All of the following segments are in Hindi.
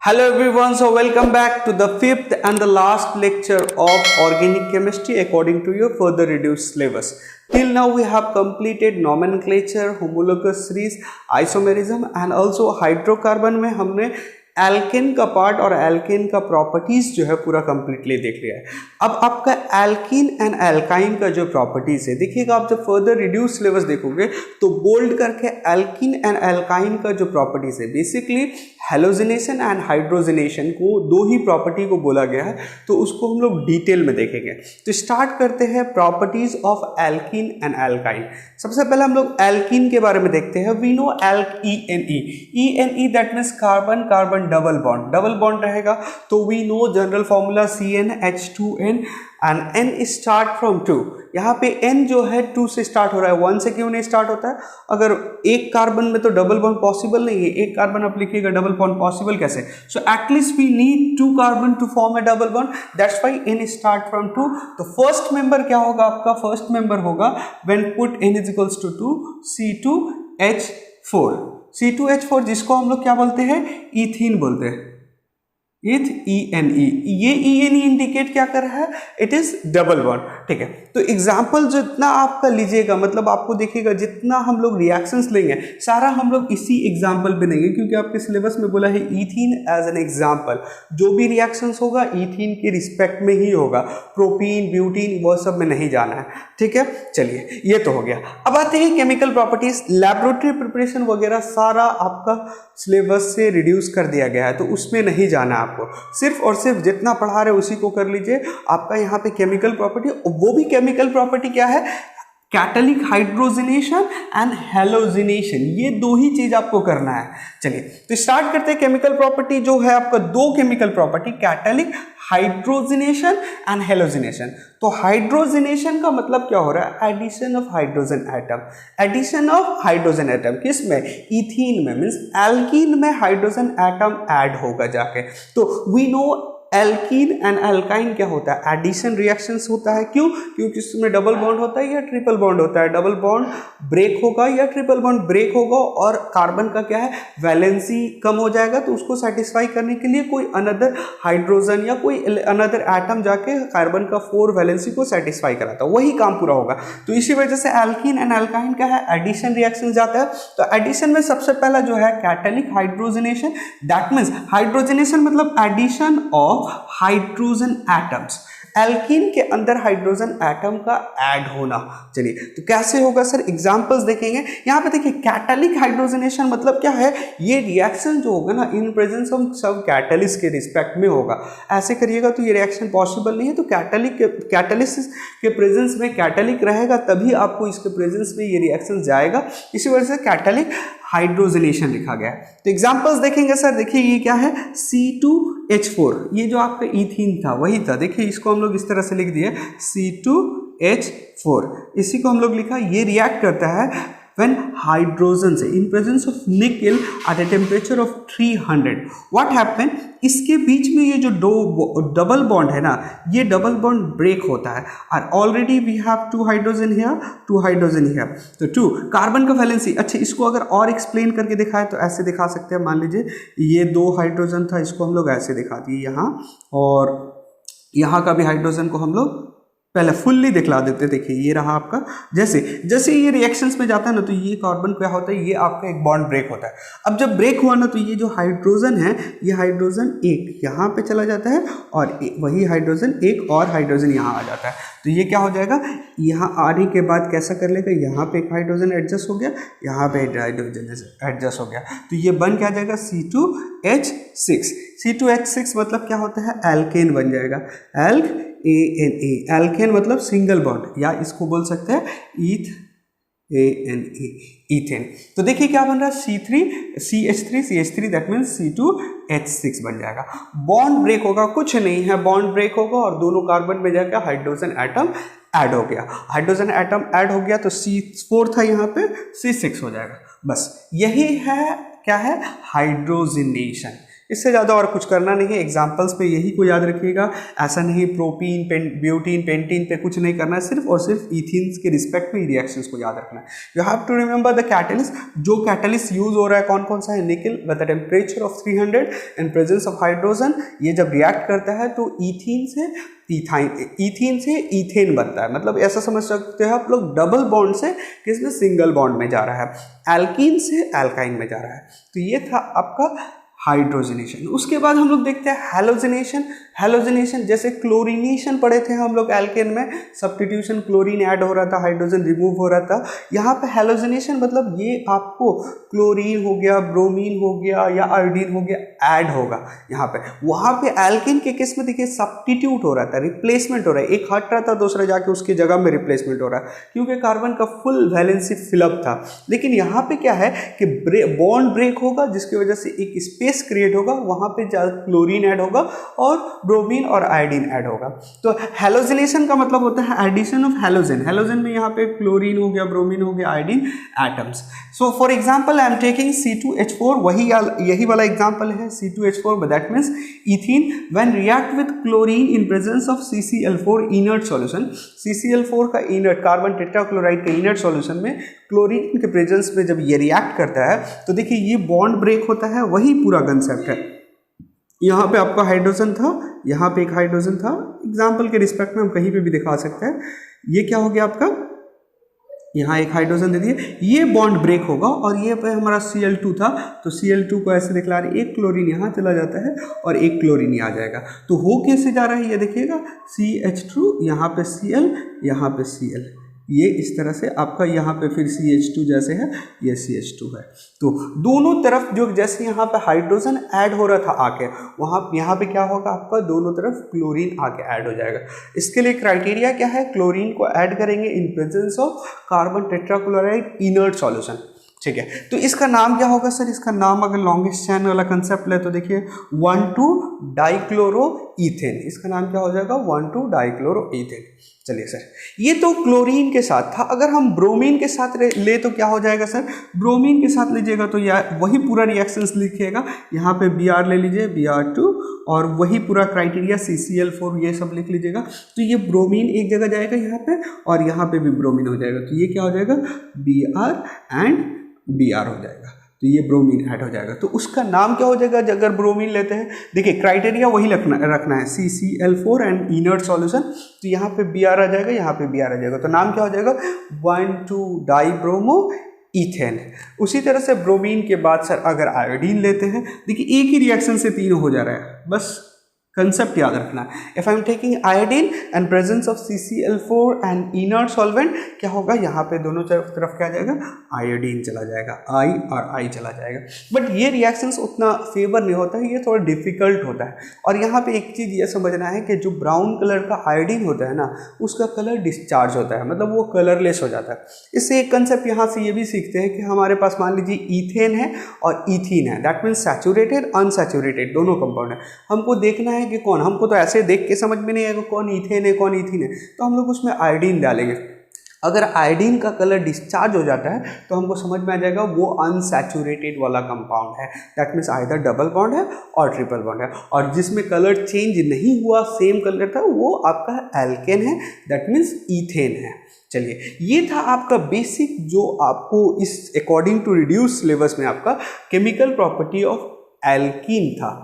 Hello everyone, so welcome back to the fifth and the last lecture of organic chemistry according to your further reduced syllabus. Till now we have completed nomenclature, homologous series, isomerism and also hydrocarbon में हमने एल्केन का पार्ट और एल्केन का प्रॉपर्टीज जो है पूरा कंप्लीटली देख लिया है। अब आपका एल्कीन एंड एल्काइन का जो प्रॉपर्टीज है देखिएगा, आप जब फर्दर रिड्यूस सिलेबस देखोगे तो बोल्ड करके एल्कीन एंड एल्काइन का जो प्रॉपर्टीज है, बेसिकली हेलोजिनेशन एंड हाइड्रोजिनेशन को दो ही प्रॉपर्टी को बोला गया है, तो उसको हम लोग डिटेल में देखेंगे। तो स्टार्ट करते हैं properties of alkene and alkyne. सबसे पहले हम लोग एल्कीन के बारे में देखते हैं। We know e that means carbon carbon double bond रहेगा, तो we know general formula CnH2n and n start from 2। यहाँ पे n जो है 2 से स्टार्ट हो रहा है, 1 से क्यों नहीं स्टार्ट होता है? अगर एक कार्बन में तो डबल बॉन्ड पॉसिबल नहीं है, एक कार्बन आप लिखिएगा डबल बॉन्ड पॉसिबल कैसे? So at least we need 2 carbon to form a double bond, that's why n start from 2। तो फर्स्ट मेंबर क्या होगा आपका? फर्स्ट मेंबर होगा when put n is equals to 2 C2H4। C2H4 जिसको हम लोग क्या बोलते हैं? ईथीन बोलते हैं, ENE। ये ENE इंडिकेट क्या कर रहा है? इट इज डबल बॉन्ड, ठीक है। तो एग्जाम्पल जितना आपका लीजिएगा, मतलब आपको देखिएगा जितना हम लोग रिएक्शंस लेंगे सारा हम लोग इसी एग्जाम्पल पे लेंगे, क्योंकि आपके सिलेबस में बोला है ईथीन एज एन एग्जाम्पल। जो भी रिएक्शंस होगा ईथीन के रिस्पेक्ट में ही होगा, प्रोपीन ब्यूटीन वो सब में नहीं जाना है, ठीक है। चलिए ये तो हो गया। अब आते हैं केमिकल प्रॉपर्टीज। लैबोरेटरी प्रिपरेशन वगैरह सारा आपका सिलेबस से रिड्यूस कर दिया गया है, तो उसमें नहीं जाना है आपको। सिर्फ और सिर्फ जितना पढ़ा रहे उसी को कर लीजिए। आपका यहाँ पे केमिकल प्रॉपर्टी, वो भी केमिकल प्रॉपर्टी क्या है? कैटलिक हाइड्रोजिनेशन एंड हेलोजिनेशन, ये दो ही चीज आपको करना है। चलिए तो स्टार्ट करते हैं। केमिकल प्रॉपर्टी जो है आपका दो chemical property, catalytic hydrogenation and halogenation. तो हाइड्रोजिनेशन का मतलब क्या हो रहा है? Addition of hydrogen atom. Addition of hydrogen atom किस में? ईथीन में, मीन्स एल्कीन में हाइड्रोजन एटम ऐड होगा जाके। तो we know alkene and alkyne क्या होता है? एडिशन रिएक्शंस होता है। क्यों? क्योंकि इसमें डबल बॉन्ड होता है या ट्रिपल बॉन्ड होता है। डबल बॉन्ड ब्रेक होगा या ट्रिपल बॉन्ड ब्रेक होगा, और कार्बन का क्या है? वैलेंसी कम हो जाएगा, तो उसको सेटिस्फाई करने के लिए कोई अनदर हाइड्रोजन या कोई अनदर एटम जाके कार्बन का 4 वैलेंसी को सेटिस्फाई कराता है, वही काम पूरा होगा। तो इसी वजह से एल्कीन एंड एल्काइन क्या है? एडिशन रिएक्शन जाता है। तो एडिशन में सबसे पहला जो है catalytic hydrogenation, that means hydrogenation मतलब addition of hydrogen atoms. Alkene के अंदर हाइड्रोजन एटम का ऐड होना। चलिए तो कैसे होगा सर? एग्जांपल्स देखेंगे। यहाँ पे देखिए कैटलिक हाइड्रोजनेशन मतलब क्या है? ये रिएक्शन जो होगा ना इन प्रेजेंस ऑफ सब कैटलिस्ट के रिस्पेक्ट में होगा। ऐसे करिएगा तो ये रिएक्शन पॉसिबल नहीं है। तो कैटलिस्ट के प्रेजेंस में कैटलिक रहेगा, तभी आपको इसके प्रेजेंस में ये रिएक्शन जाएगा। इसी वजह से कैटलिक हाइड्रोजनेशन लिखा गया है। तो एग्जांपल्स देखेंगे सर। देखिए ये क्या है? C2H4, ये जो आपका ईथीन था वही था। देखिए इसको हम लोग इस तरह से लिख दिए C2H4, इसी को हम लोग लिखा। ये रिएक्ट करता है when hydrogens in presence of nickel at a temperature of 300, what happen? इसके बीच में ये जो डबल बॉन्ड है ना, ये डबल बॉन्ड ब्रेक होता है, और already we have 2 hydrogen here, 2 hydrogen here, तो 2 कार्बन का वैलेंसी। अच्छा इसको अगर और एक्सप्लेन करके दिखाए तो ऐसे दिखा सकते हैं। मान लीजिए ये 2 हाइड्रोजन था, इसको हम लोग ऐसे दिखा दिए यहाँ, और यहाँ का भी हाइड्रोजन को हम लोग पहले फुल्ली दिखला देते। देखिए ये रहा आपका। जैसे जैसे ये रिएक्शंस में जाता है ना, तो ये कार्बन क्या होता है? ये आपका एक बॉन्ड ब्रेक होता है। अब जब ब्रेक हुआ ना, तो ये जो हाइड्रोजन है, ये हाइड्रोजन एक यहाँ पे चला जाता है, और वही हाइड्रोजन एक और हाइड्रोजन यहाँ आ जाता है। तो ये क्या हो जाएगा? यहाँ आने के बाद कैसा कर लेगा? यहाँ पे एक हाइड्रोजन एडजस्ट हो गया, यहाँ पे हाइड्रोजन एडजस्ट हो गया, तो ये बन क्या जाएगा? C2H6। C2H6 मतलब क्या होता है? एल्केन बन जाएगा। ANA, एल्केन मतलब सिंगल बॉन्ड, या इसको बोल सकते हैं ANA, ईथेन। तो देखिए क्या बन रहा है? CH3 दैट मीन्स C2H6 बन जाएगा। बॉन्ड ब्रेक होगा, कुछ नहीं है, बॉन्ड ब्रेक होगा और दोनों कार्बन में जाकर हाइड्रोजन एटम ऐड हो गया। हाइड्रोजन एटम ऐड हो गया तो C4 था, यहाँ पे C6 हो जाएगा। बस यही है, क्या है? हाइड्रोजिनेशन। इससे ज़्यादा और कुछ करना नहीं है, एग्जाम्पल्स पे यही को याद रखिएगा, ऐसा नहीं प्रोपीन ब्यूटीन पेंटीन पे कुछ नहीं करना है, सिर्फ और सिर्फ इथीन्स के रिस्पेक्ट में रिएक्शंस को याद रखना है। You have to remember the catalyst, जो कैटलिस्ट यूज हो रहा है कौन कौन सा है, nickel with the temperature of 300 in presence of hydrogen, ये जब रिएक्ट करता है तो इथीन से इथेन बनता है, मतलब ऐसा समझ सकते हैं आप लोग, डबल बॉन्ड से किसमें सिंगल बॉन्ड में जा रहा है, एल्कीन से एल्काइन में जा रहा है। तो ये था आपका हाइड्रोजनेशन। उसके बाद हम लोग देखते हैं हैलोजनेशन। हैलोजनेशन जैसे क्लोरीनेशन पढ़े थे हम लोग एल्केन में, सब्स्टिट्यूशन, क्लोरीन ऐड हो रहा था, हाइड्रोजन रिमूव हो रहा था। यहाँ पे हैलोजनेशन मतलब ये आपको क्लोरीन हो गया, ब्रोमीन हो गया या आयोडीन हो गया ऐड होगा यहाँ पे। वहाँ पे एल्केन के केस में देखिए सब्स्टिट्यूट हो रहा था, रिप्लेसमेंट हो रहा है, एक हट रहा था दूसरा जाके उसकी जगह में रिप्लेसमेंट हो रहा है, क्योंकि कार्बन का फुल वैलेंसी फिलअप था। लेकिन यहाँ पे क्या है कि बॉन्ड ब्रेक होगा, जिसकी वजह से एक स्पेस क्रिएट होगा, वहाँ पे क्लोरीन ऐड होगा और ब्रोमीन और आयोडीन ऐड होगा। तो हैलोजनेशन का मतलब होता है एडिशन ऑफ हैलोजन। हैलोजन में यहाँ पे क्लोरीन हो गया, ब्रोमीन हो गया, iodine atoms. So for example I am taking C2H4, यही वाला एग्जांपल है C2H4, that means ethene when react with chlorine in presence of CCl4 inert solution. CCl4 का इनर्ट, कार्बन टेट्राक्लोराइड का इनर्ट सॉल्यूशन में क्लोरीन के प्रेजेंस में जब ये रिएक्ट करता है तो देखिए ये बॉन्ड ब्रेक होता है, वही पूरा कंसेप्ट है। यहाँ पे आपका हाइड्रोजन था, यहाँ पे एक हाइड्रोजन था, एग्जाम्पल के रिस्पेक्ट में हम कहीं पे भी दिखा सकते हैं। ये क्या हो गया आपका, यहाँ एक हाइड्रोजन दे दिए, ये बॉन्ड ब्रेक होगा और ये पे हमारा Cl2 था, तो Cl2 को ऐसे दिखला रहे, एक क्लोरीन यहाँ चला जाता है और एक क्लोरीन यहाँ आ जाएगा। तो हो कैसे जा रहा है ये देखिएगा, CH2 यहाँ पे Cl, यहाँ पे Cl, ये इस तरह से आपका यहाँ पे फिर CH2 जैसे है, ये CH2 है। तो दोनों तरफ जो जैसे यहाँ पे हाइड्रोजन ऐड हो रहा था आके, वहाँ यहाँ पे क्या होगा आपका, दोनों तरफ क्लोरीन आके ऐड हो जाएगा। इसके लिए क्राइटेरिया क्या है, क्लोरीन को ऐड करेंगे इन presence of carbon tetrachloride inert solution, ठीक है। तो इसका नाम क्या होगा सर, इसका नाम अगर लॉन्गेस्ट चेन वाला कंसेप्ट ले तो देखिए 1,2-डाइक्लोरोईथेन, इसका नाम क्या हो जाएगा, 1,2-डाइक्लोरोईथेन। चलिए सर, ये तो क्लोरीन के साथ था। अगर हम ब्रोमीन के साथ ले तो क्या हो जाएगा सर, ब्रोमीन के साथ लीजिएगा तो वही पूरा रिएक्शंस लिखिएगा, यहाँ पे Br ले लीजिए, Br2, और वही पूरा क्राइटेरिया CCl4 ये सब लिख लीजिएगा। तो ये ब्रोमीन एक जगह जाएगा यहाँ पे और यहाँ पे भी ब्रोमीन हो जाएगा, तो ये क्या हो जाएगा, Br एंड Br हो जाएगा, तो ये ब्रोमीन ऐड हो जाएगा। तो उसका नाम क्या हो जाएगा अगर ब्रोमीन लेते हैं, देखिए क्राइटेरिया वही रखना है, CCl4 एंड इनर्ट सॉल्यूशन, तो यहाँ पे Br आ जाएगा, यहाँ पे Br आ जाएगा, तो नाम क्या हो जाएगा, 1,2-डाइब्रोमो ईथेन। उसी तरह से ब्रोमीन के बाद सर अगर आयोडीन लेते हैं, देखिए एक ही रिएक्शन से तीनों हो जा रहा है, बस कंसेप्ट याद रखना है। If I am taking iodine and presence of CCl4 and inert solvent, क्या होगा, यहाँ पे दोनों तरफ क्या जाएगा, आयोडीन चला जाएगा, I और I चला जाएगा। बट ये रिएक्शंस उतना फेवर नहीं होता है, ये थोड़ा डिफिकल्ट होता है। और यहाँ पे एक चीज़ ये समझना है कि जो ब्राउन कलर का आयोडीन होता है ना, उसका कलर डिस्चार्ज होता है, मतलब वो कलरलेस हो जाता है। इससे एक कंसेप्ट यहाँ से ये भी सीखते हैं कि हमारे पास मान लीजिए ईथेन है और ईथीन है, दैट मीन्स सैचुरेटेड अनसैचुरेटेड दोनों कंपाउंड है। हमको देखना है कि कौन, हमको तो ऐसे देख के समझ में नहीं आएगा कौन ईथेन है कौन ईथीन है, तो हम लोग उसमें आयोडीन डालेंगे। अगर आयोडीन का कलर डिस्चार्ज हो जाता है तो हमको समझ में आ जाएगा वो अनसैचुरेटेड वाला कंपाउंड है, that means either double bond है और ट्रिपल बॉन्ड है। और जिसमें कलर चेंज नहीं हुआ, सेम कलर था, वो आपका एल्केन है, दैट मीन्स ईथेन है। चलिए, ये था आपका बेसिक जो आपको इस अकॉर्डिंग टू रिड्यूस सिलेबस में आपका केमिकल प्रॉपर्टी ऑफ एल्कीन था।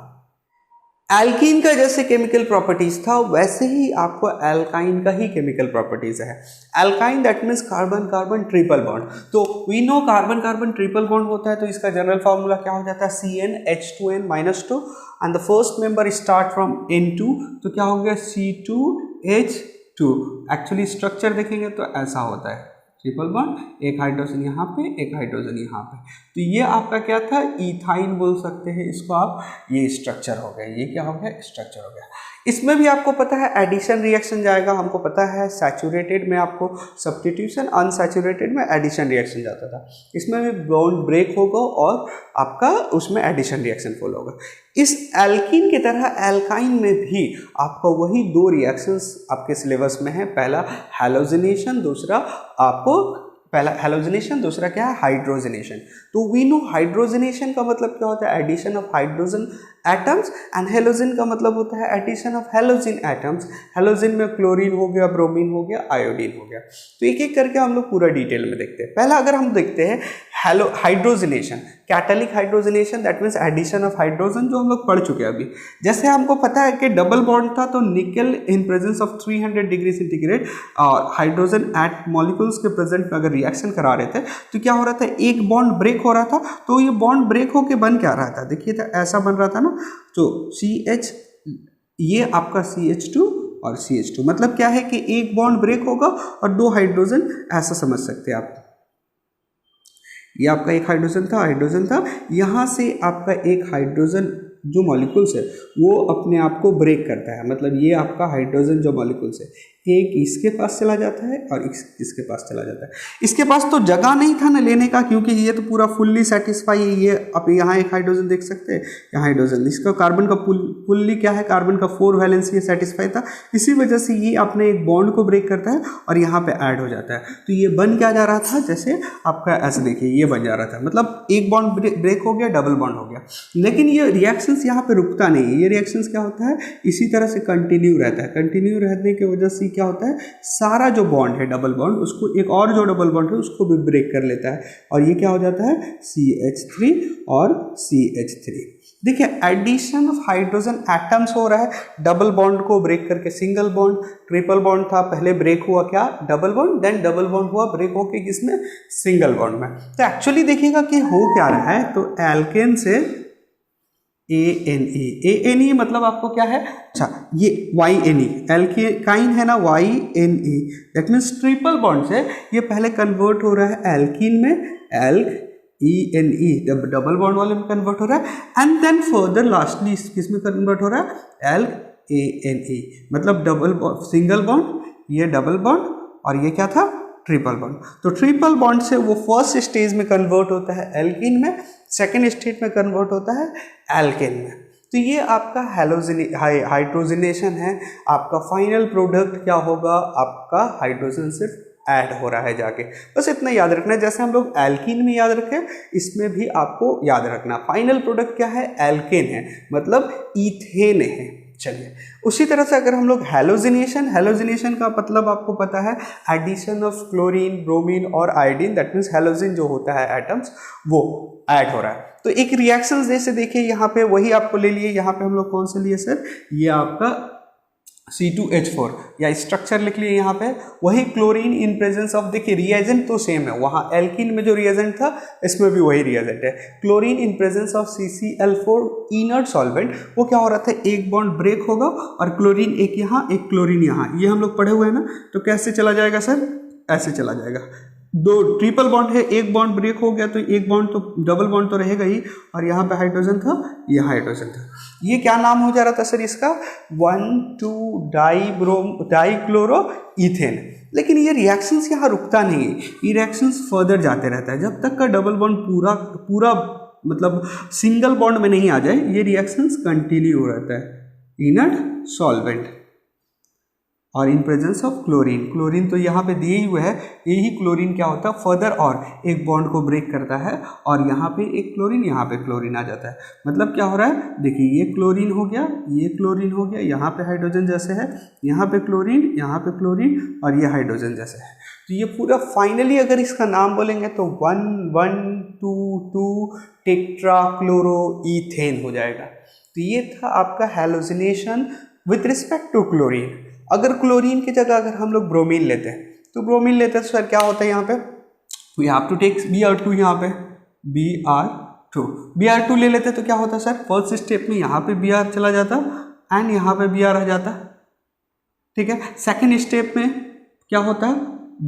एल्कीन का जैसे केमिकल प्रॉपर्टीज था वैसे ही आपको एल्काइन का ही केमिकल प्रॉपर्टीज है। Alkyne that means carbon carbon triple bond. तो we know carbon carbon triple bond होता है, तो इसका जनरल फार्मूला क्या हो जाता है, CnH2n-2 and the first member start from N2, तो क्या हो गया C2H2। एक्चुअली स्ट्रक्चर देखेंगे तो ऐसा होता है, ट्रिपल बॉन्ड, एक हाइड्रोजन यहाँ पे, एक हाइड्रोजन यहाँ पे, तो ये आपका क्या था, इथाइन बोल सकते हैं इसको आप। ये स्ट्रक्चर हो गया, ये क्या हो गया, स्ट्रक्चर हो गया। इसमें भी आपको पता है एडिशन रिएक्शन जाएगा, हमको पता है सैचुरेटेड में आपको सब्स्टिट्यूशन, अनसैचुरेटेड में एडिशन रिएक्शन जाता था। इसमें भी बॉन्ड ब्रेक होगा और आपका उसमें एडिशन रिएक्शन फॉलो होगा। इस एल्कीन की तरह एल्काइन में भी आपको वही दो रिएक्शंस आपके सिलेबस में है, पहला हैलोजनेशन, दूसरा आपको पहला हेलोजिनेशन, दूसरा क्या है हाइड्रोजनेशन। तो वी नो हाइड्रोजनेशन का मतलब क्या होता है, addition of hydrogen atoms, and halogen का मतलब होता है addition of halogen atoms. Halogen में क्लोरीन हो गया, ब्रोमीन हो गया, आयोडीन हो गया। तो एक एक करके हम लोग पूरा डिटेल में देखते हैं। पहला अगर हम देखते हैं hydrogenation, catalytic hydrogenation, that means addition of hydrogen, जो हम लोग पढ़ चुके हैं अभी। जैसे हमको पता है कि डबल बॉन्ड था तो निकल इन प्रेजेंस ऑफ 300 डिग्री सेंटीग्रेड और हाइड्रोजन एट मॉलिक्यूल्स के प्रेजेंट में अगर रिएक्शन करा रहे थे तो क्या हो रहा था, एक बॉन्ड ब्रेक हो रहा था। तो ये बॉन्ड ब्रेक होके बन क्या रहा था, देखिए था ऐसा बन रहा था ना, तो CH, ये आपका CH2 और CH2, मतलब क्या है कि एक बॉन्ड ब्रेक होगा और दो हाइड्रोजन, ऐसा समझ सकते हैं आप। ये आपका एक हाइड्रोजन था, यहाँ से आपका एक हाइड्रोजन जो मॉलिक्यूल्स है वो अपने आप को ब्रेक करता है, मतलब ये आपका हाइड्रोजन जो मॉलिक्यूल्स है एक इसके पास चला जाता है और इसके पास चला जाता है। इसके पास तो जगह नहीं था ना लेने का, क्योंकि ये तो पूरा फुल्ली सेटिस्फाई है। ये आप यहाँ एक हाइड्रोजन देख सकते हैं, यहाँ हाइड्रोजन, इसका कार्बन का फुल्ली क्या है, कार्बन का 4 वैलेंसी सेटिस्फाई था, इसी वजह से ये अपने एक बॉन्ड को ब्रेक करता है और यहाँ पे ऐड हो जाता है। तो ये बन क्या जा रहा था, जैसे आपका ऐसे देखिए ये बन जा रहा था, मतलब एक बॉन्ड ब्रेक हो गया, डबल बॉन्ड हो गया। लेकिन ये रिएक्शंस यहाँ पे रुकता नहीं है, ये रिएक्शंस क्या होता है, इसी तरह से कंटिन्यू रहता है। कंटिन्यू रहने की वजह से क्या होता है, सारा जो बॉन्ड है डबल बॉन्ड, उसको एक और जो डबल बॉन्ड है उसको भी ब्रेक कर लेता है और ये क्या हो जाता है, CH3 और CH3। देखिए एडिशन ऑफ हाइड्रोजन एटम्स हो रहा है, डबल बॉन्ड को ब्रेक करके सिंगल बॉन्ड, ट्रिपल बॉन्ड था, पहले ब्रेक हुआ क्या, double bond, then double bond हुआ ब्रेक होके किसमें, सिंगल बॉन्ड में। तो एक्चुअली देखिएगा कि हो क्या रहा है, तो एल्केन से ANE मतलब आपको क्या है, अच्छा ये YNE, एल्काइन है ना, YNE, that means triple bond से ये पहले कन्वर्ट हो रहा है एल्कीन में, ENE डबल बॉन्ड वाले में कन्वर्ट हो रहा है, एंड देन फर्दर लास्टली किस में कन्वर्ट हो रहा है, ANE, मतलब डबल सिंगल बॉन्ड, ये डबल बॉन्ड और ये क्या था, ट्रिपल बॉन्ड। तो ट्रिपल बॉन्ड से वो फर्स्ट स्टेज में कन्वर्ट होता है एल्कीन में, सेकेंड स्टेज में कन्वर्ट होता है एल्केन में। तो ये आपका हाइड्रोजनेशन है। आपका फाइनल प्रोडक्ट क्या होगा, आपका हाइड्रोजन सिर्फ ऐड हो रहा है जाके, बस इतना याद रखना है। जैसे हम लोग एल्कीन में याद रखें, इसमें भी आपको याद रखना फाइनल प्रोडक्ट क्या है, एल्केन है, मतलब ईथेन है। चलिए उसी तरह से अगर हम लोग हेलोजिनेशन का मतलब आपको पता है, एडिशन ऑफ क्लोरीन, ब्रोमीन और आयोडीन, दैट मीन्स हेलोजिन जो होता है एटम्स वो ऐड हो रहा है। तो एक रिएक्शन जैसे देखिए यहाँ पे वही आपको ले लिए, यहाँ पे हम लोग कौन से लिए सर, ये आपका C2H4 या स्ट्रक्चर लिख लिए यहाँ पे, वही क्लोरीन इन प्रेजेंस ऑफ, देखिए रिएजेंट तो सेम है, वहाँ एल्कीन में जो रिएजेंट था इसमें भी वही रिएजेंट है, chlorine in presence of CCl4 inert solvent. वो क्या हो रहा था, एक बॉन्ड ब्रेक होगा और क्लोरीन एक यहाँ, एक क्लोरीन यहाँ, ये हम लोग पढ़े हुए हैं ना। तो कैसे चला जाएगा सर, ऐसे चला जाएगा, दो ट्रिपल बॉन्ड है, एक बॉन्ड ब्रेक हो गया तो एक बॉन्ड तो डबल बॉन्ड तो रहेगा ही, और यहाँ पे हाइड्रोजन था, ये हाइड्रोजन था। ये क्या नाम हो जा रहा था सर इसका, 1,2-डाइक्लोरो इथेन। लेकिन ये रिएक्शंस यहाँ रुकता नहीं है, ये रिएक्शंस फर्दर जाते रहता है जब तक का डबल बॉन्ड पूरा मतलब सिंगल बॉन्ड में नहीं आ जाए, ये रिएक्शंस कंटिन्यू हो रहता है इनर्ट सॉल्वेंट और इन प्रेजेंस ऑफ क्लोरीन तो यहाँ पे दिए हुए है, यही क्लोरीन क्या होता है, फर्दर और एक बॉन्ड को ब्रेक करता है और यहाँ पे एक क्लोरीन, यहाँ पे क्लोरीन आ जाता है। मतलब क्या हो रहा है, देखिए ये क्लोरीन हो गया, ये क्लोरीन हो गया, यहाँ पे हाइड्रोजन जैसे है, यहाँ पे क्लोरीन, यहाँ पे क्लोरीन और ये हाइड्रोजन जैसे है। तो ये पूरा फाइनली अगर इसका नाम बोलेंगे तो 1,1,2,2 टेट्राक्लोरोईथेन हो जाएगा। तो ये था आपका halogenation with respect to chlorine. अगर क्लोरीन की जगह अगर हम लोग ब्रोमीन लेते हैं तो ब्रोमीन लेते हैं तो सर क्या होता है, यहाँ पे we have to take Br2, यहाँ पे Br2 ले लेते तो क्या होता है सर, फर्स्ट स्टेप में यहाँ पे Br चला जाता एंड यहाँ पे Br आ जाता, ठीक है। सेकेंड स्टेप में क्या होता है,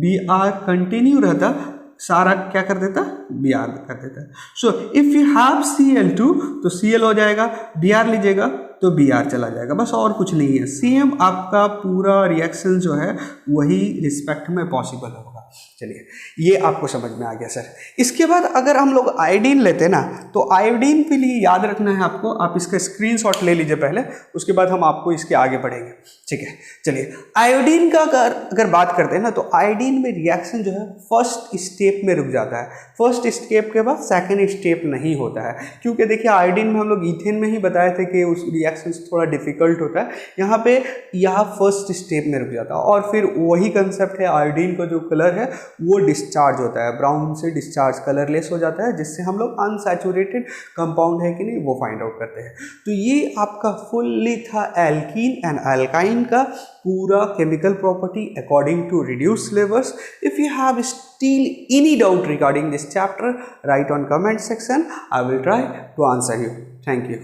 Br कंटिन्यू रहता, सारा क्या कर देता, Br कर देता। So if you have Cl2 तो Cl हो जाएगा, Br लीजिएगा तो Br चला जाएगा, बस और कुछ नहीं है। सेम आपका पूरा रिएक्शन जो है वही रिस्पेक्ट में पॉसिबल होगा। चलिए ये आपको समझ में आ गया सर। इसके बाद अगर हम लोग आयोडीन लेते ना, तो आयोडीन के लिए याद रखना है आपको, आप इसका स्क्रीनशॉट ले लीजिए पहले, उसके बाद हम आपको इसके आगे बढ़ेंगे। ठीक है, चलिए आयोडीन का अगर बात करते हैं ना, तो आयोडीन में रिएक्शन जो है फर्स्ट स्टेप में रुक जाता है। फर्स्ट स्टेप के बाद सेकेंड स्टेप नहीं होता है, क्योंकि देखिए आयोडीन में हम लोग ईथेन में ही बताए थे कि उस रिएक्शन थोड़ा डिफिकल्ट होता है, यहाँ पे यह फर्स्ट स्टेप में रुक जाता है। और फिर वही कंसेप्ट है, आयोडीन का जो कलर है वो डिस्चार्ज होता है, ब्राउन से डिस्चार्ज कलरलेस हो जाता है, जिससे हम लोग अनसैचुरेटेड कंपाउंड है कि नहीं वो फाइंड आउट करते हैं। तो ये आपका फुल्ली था एल्कीन एंड एल्काइन का पूरा chemical property according to reduce levels. If you have still any doubt regarding this chapter, write on comment section. I will try to answer you. Thank you.